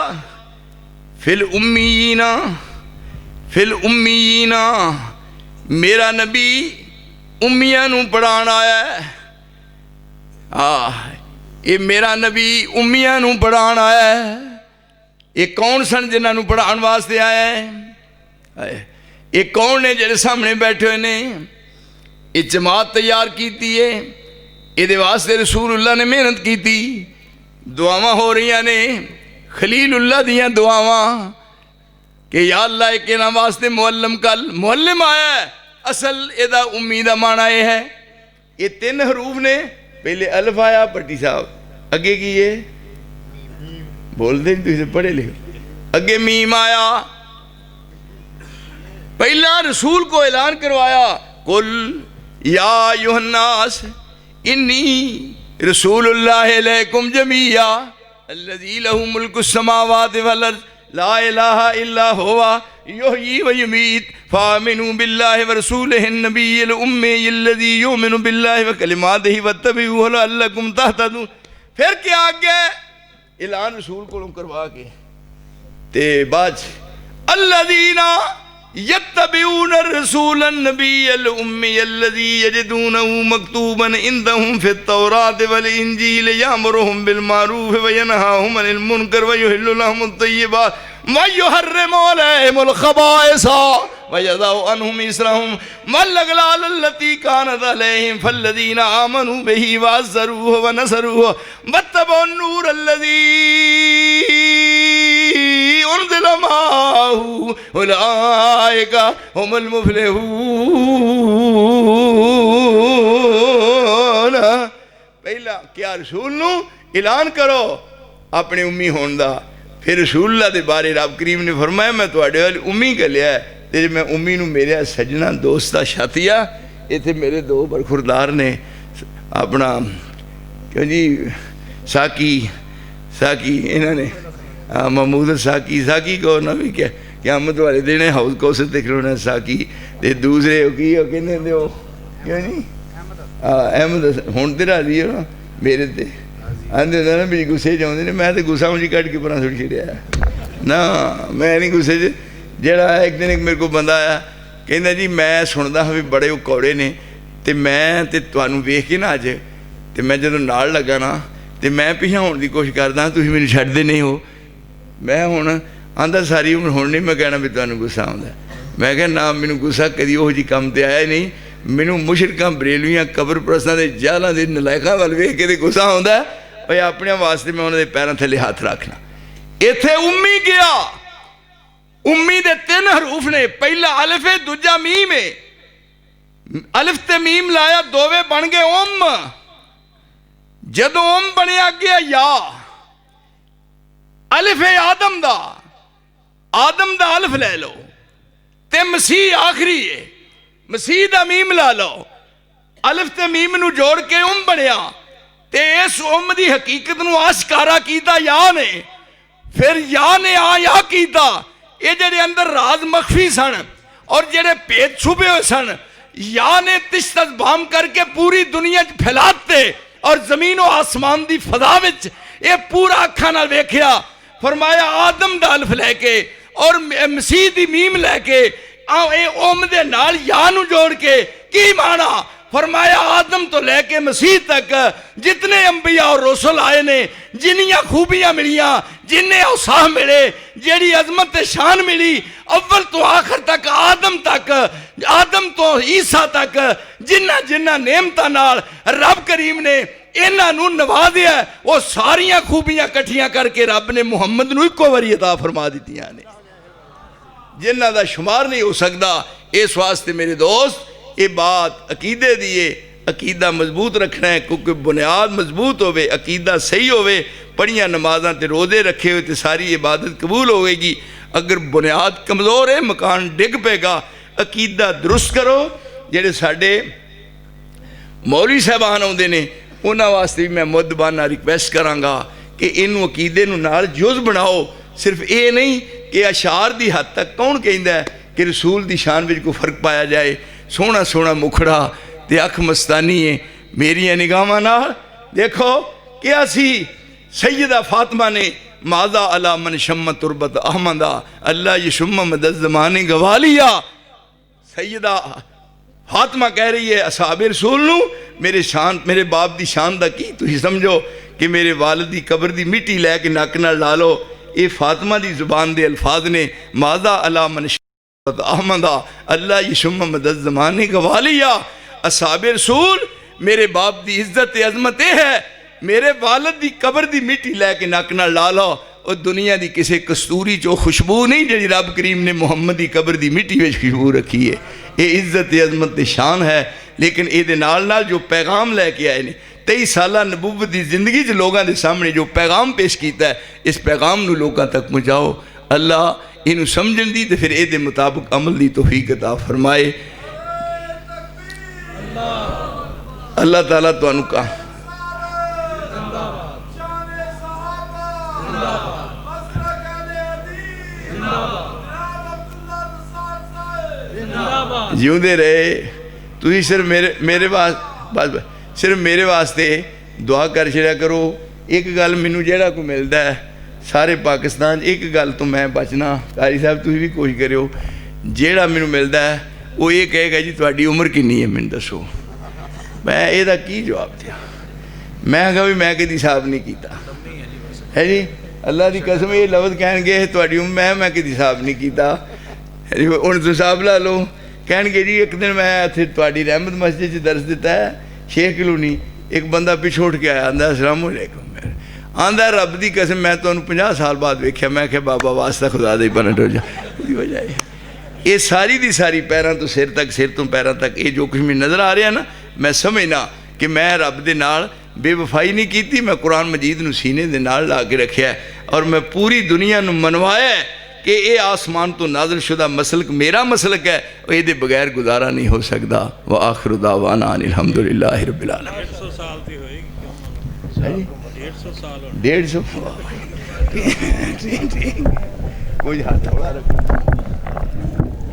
फिल उम्मीयीना फिल उम्मीयीना, मेरा नबी उम्मियां नूं पढ़ाण आया है। ये मेरा नबी उम्मियां नूं पढ़ाण आया है। ये कौन सन जिन्होंने पढ़ाने वास्ते आया है? ये कौन ने जेडे सामने बैठे हुए ने? ये जमात तैयार की है, ये वास्ते रसूलुल्लाह ने मेहनत की, दुआवां हो रही ने खलीलुल्लाह दियां दुआवां कि या अल्लाह एक इन्हां वास्ते मुअल्लम कल। मुअल्लिम आया है, असल एदा उम्मी दा माना यह है। ये 3 हरूफ ने, पहले अल्फ आया भट्टी साहब, अगे की है बोलते नहीं तुझे पढ़े लिखे, अगे मीम आया। पहला रसूल को ऐलान करवाया कुल या युहन्नास इन्नी रसूलुल्लाह अलैकुम जमीया अल्लज़ी लहू मुल्कुस समावाति वल अर्ज़ ला इलाहा इल्ला हुवा युहयी व युमीत फामिनू बिल्लाहि व रसूलिहिन नबिय्यिल उम्मी अल्लज़ी युमिनु बिल्लाहि व कलिमातिही वत्तबिऊहु लअल्लकुम तहतदून। फिर क्या आगे ऐलान रसूल को करवा के ते बाद अल्लज़ीना यत्तबिऊन रसूलन नबिय्यल उम्मी अल्लज़ी यजिदूनहु मकतूबन इंदहुम फित तौरात वल इंजील यामुरुहुम बिल मारूफ व यनहाहुम अनिल मुनकर व युहिल्लु लहुमुत तय्यिबात व युहर्रिमु अलैहिमुल खबाइसा व यज़उ अन्हुम इसरहुम वल अगलाल अल्लती कानत अलैहिम फल्लज़ीना आमनू बिही व अज़्ज़रूहु व नसरूहु वत्तबउन नूर अल्लज़ी उनज़िला माहू उलाइका हुमुल मुफ़्लिहून। पहला क्या रसूल नू ऐलान करो अपने उम्मी होने दा। फिर रसूलुल्लाह दे बारे रब करीम ने फरमाया मैं तुहाडे वाल उम्मी घल्लिया है ते मैं उम्मी नू मेरे सजना दोस्ता शातिया। इत्थे मेरे 2 बरखुरदार ने अपना क्यों जी साकी इन्होंने महमूद साकी को ना भी क्या क़यामत वाले दिन हाउस कौसर ते खलोना साकी ते दूसरे की कहते हो क्यों नहीं अहमद हुण ते राजी हो ना मेरे ते आंदे ना भी गुस्से जाते ने। मैं तो गुस्सा मुझे कट के परा थोड़ी छड़िया ना, मैं नहीं गुस्से च। जेड़ा एक दिन एक मेरे को बंदा आया कहता जी मैं सुनता हाँ भी बड़े वो कौड़े ने ते मैं ते तुहानू वेख के ना अज ते मैं जदों नाल लगा ना ते मैं पिछा होने की कोशिश करदा तुसीं मैनूं छड्डदे नहीं हो। मैं हुण आंदा सारी उम्र हुण नहीं मैं कहना भी तुहानू गुस्सा आउंदा। मैं कहा ना मैनू गुस्सा कदी उहो जी काम ते आया नहीं। मैनू मुशरकां बरेलवियां कबर परस्तां दे जालां दे नलायकां वल वेख के गुस्सा आउंदा भाई अपने वास्ते मैं उन्होंने पैरों थले हाथ रखना। इत्थे उम्मी गया, उम्मी दे 3 हरूफ ने, पहला अलिफ है दूजा मीम है। अलिफ ते मीम लाया दोवे बन गए उम। जदों उम बनया गया या अलिफ है आदम दा अलिफ ले लो ते मसीह आखिरी है, मसीह दा मीम ला लो। अलिफ ते मीम नू जोड़ के उम बनया ते इस उम दी हकीकत नू आशकारा कीता या ने। फिर या ने या कीता। ये जेडे अंदर राज मखफी सन और जेडे भेद छुपे हुए सन या ने तिश्तत बाम करके पूरी दुनिया च फैलाते और जमीन और आसमान दी फजा विच ये पूरा अखा नाल वेखिया। फरमाया आदम दा अलिफ लैके और मसीह दी मीम लैके उम दे नाल या नू जोड़ के की माना। फरमाया आदम तो लेके मसीह तक जितने अंबिया और रसूल आए ने, जिन्नियां खूबियां मिलियां, जिन्ने औसाफ मिले, जेड़ी अजमत शान मिली, अव्वल तो आखिर तक आदम तो ईसा तक जिन्ना जिन्ना नेमतां नाल रब करीम ने इन्हां नूं नवाजिया वो सारियां खूबियां कट्ठियां करके रब ने मुहम्मद नूं इक्को वारी अता फरमा दित्तियां ने जिन्हां दा शुमार नहीं हो सकता। इस वास्ते मेरे दोस्त ये बात अकीदे दी है, अकीदा मजबूत रखना है, क्योंकि बुनियाद मजबूत होवे, अकीदा सही होवे, पढ़िया नमाज़ां ते रोज़े रखे हुए तो सारी इबादत कबूल होगी। अगर बुनियाद कमज़ोर है मकान डिग पेगा। अकीदा दुरुस्त करो। जेडे साडे मौलवी साहबान आउंदे ने उन्हां वास्ते भी मैं मुद्दबाना रिक्वेस्ट करांगा कि इनू अकीदे नू नाल जुज़ बनाओ। सिर्फ ये नहीं कि अशार दी हद तक कौन कहंदा है कि रसूल दी शान विच कोई फर्क पाया जाए। सोहना सोहना मुखड़ा ते अख मस्तानी है मेरिया निगाहां नाल। देखो कि असी सैयदा फातिमा ने माजा अला मन शम्म तुरबत अहमदा अल्लाह यशुम्म मदद ज़माने गवा लिया। सैयदा फातिमा कह रही है असहाबे रसूल नू मेरे बाप दी शान दा की तुसीं समझो कि मेरे वालिद दी कब्र दी मिट्टी लैके नक नाल ला लो। ये फातिमा दी जुबान दे अल्फाज ने माजा अला मन शम्म अहमदा अल्लाह यशुम्म मदद ज़माने गवा लिया। असहाबे रसूल मेरे बाप दी इज्जत अजमत है मेरे वालिद दी कब्र दी मिट्टी लैके नक नाल ला लो। और दुनिया की किसी कस्तूरी चो खुशबू नहीं जी रब करीम ने मुहम्मद की कब्र की मिट्टी में खुशबू रखी है। ये इज्जत अजमत की शान है। लेकिन ये जो पैगाम लैके आए ने 23 साल नबूवत की जिंदगी च लोगों के सामने जो पैगाम पेश किया है इस पैगाम नू लोगों तक पहुँचाओ। अल्लाह इनू समझण दी ते फिर ये मुताबिक अमल की तौफीक अता फरमाए। अल्लाह ताला तुहानू कहा जिउंदे रहे। तुसीं सिर्फ मेरे बस सिर्फ मेरे वास्ते दुआ कर छड़िया करो। एक गल मैनू जेड़ा कोई मिलता है सारे पाकिस्तान एक गल तो मैं बचना। कारी साहब तुसीं भी कोशिश करियो। जेड़ा मैनू मिलता है वो ये कहेगा जी तुहाडी उम्र किन्नी है मैनू दसो। मैं ਇਹਦਾ की जवाब दिया। मैं कहा भी मैं कभी हिसाब नहीं किया है जी। अल्लाह की कसम ये लफ्ज़ कहणगे तुहाडी उम्र मैं कभी हिसाब नहीं किया। हुण तुसीं हिसाब ला लो। कहणगे जी एक दिन मैं इत्थे तुहाडी रहमत मस्जिद च दर्स दिता है 6 किलो नहीं। एक बंदा पिछों उठ के आया आंदा अस्सलाम वालेकुम। आंदा रब की कसम मैं तुहानू 50 साल बाद वेख्या। मैं क्या बाबा वास्ता खुदा दे बनट हो जा। उसकी वजह ये सारी दी सारी पैरों तो सिर तक सिर तो पैरों तक ये जो कुछ मैनूं नज़र आ रहा ना मैं समझना कि मैं रब दे नाल बेवफाई नहीं की। मैं कुरान मजीद नूं सीने दे नाल ला के रखिया और मैं पूरी दुनिया नूं मनवाया कि ये आसमान तो नाज़िल शुदा मसलक मेरा मसलक है। ये बगैर गुजारा नहीं हो सकता। व आखिर दावाना अनिल हम्दुलिल्लाहि रब्बिल आलमीन। 150 साल की होएगी। 150 साल 150 कोई हाथ थोड़ा रखो।